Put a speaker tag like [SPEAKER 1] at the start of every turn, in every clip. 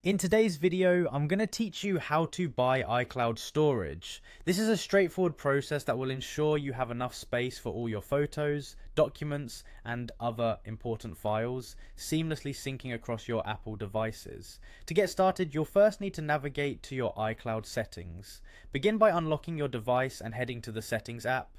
[SPEAKER 1] In today's video, I'm going to teach you how to buy iCloud storage. This is a straightforward process that will ensure you have enough space for all your photos, documents, and other important files, seamlessly syncing across your Apple devices. To get started, you'll first need to navigate to your iCloud settings. Begin by unlocking your device and heading to the Settings app.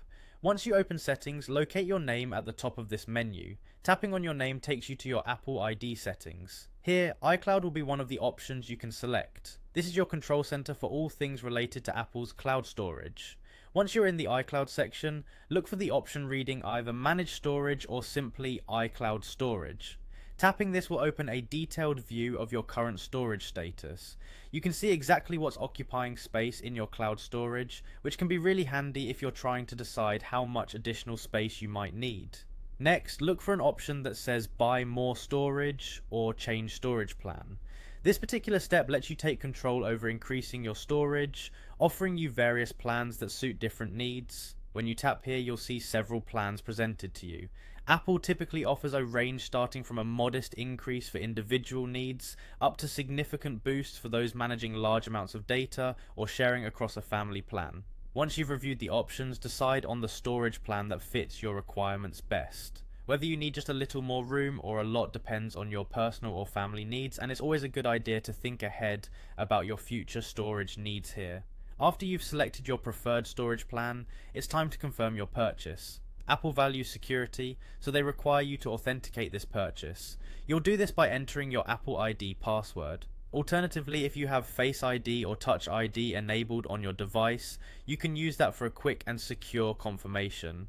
[SPEAKER 1] Once you open Settings, locate your name at the top of this menu. Tapping on your name takes you to your Apple ID settings. Here, iCloud will be one of the options you can select. This is your control center for all things related to Apple's cloud storage. Once you're in the iCloud section, look for the option reading either Manage Storage or simply iCloud Storage. Tapping this will open a detailed view of your current storage status. You can see exactly what's occupying space in your cloud storage, which can be really handy if you're trying to decide how much additional space you might need. Next, look for an option that says Buy More Storage or Change Storage Plan. This particular step lets you take control over increasing your storage, offering you various plans that suit different needs. When you tap here, you'll see several plans presented to you. Apple typically offers a range starting from a modest increase for individual needs up to significant boosts for those managing large amounts of data or sharing across a family plan. Once you've reviewed the options, decide on the storage plan that fits your requirements best. Whether you need just a little more room or a lot depends on your personal or family needs, and it's always a good idea to think ahead about your future storage needs here. After you've selected your preferred storage plan, it's time to confirm your purchase. Apple values security, so they require you to authenticate this purchase. You'll do this by entering your Apple ID password. Alternatively, if you have Face ID or Touch ID enabled on your device, you can use that for a quick and secure confirmation.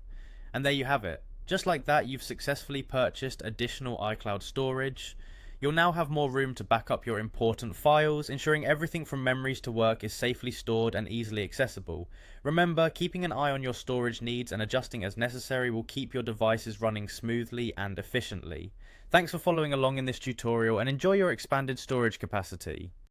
[SPEAKER 1] And there you have it. Just like that, you've successfully purchased additional iCloud storage. You'll now have more room to back up your important files, ensuring everything from memories to work is safely stored and easily accessible. Remember, keeping an eye on your storage needs and adjusting as necessary will keep your devices running smoothly and efficiently. Thanks for following along in this tutorial and enjoy your expanded storage capacity.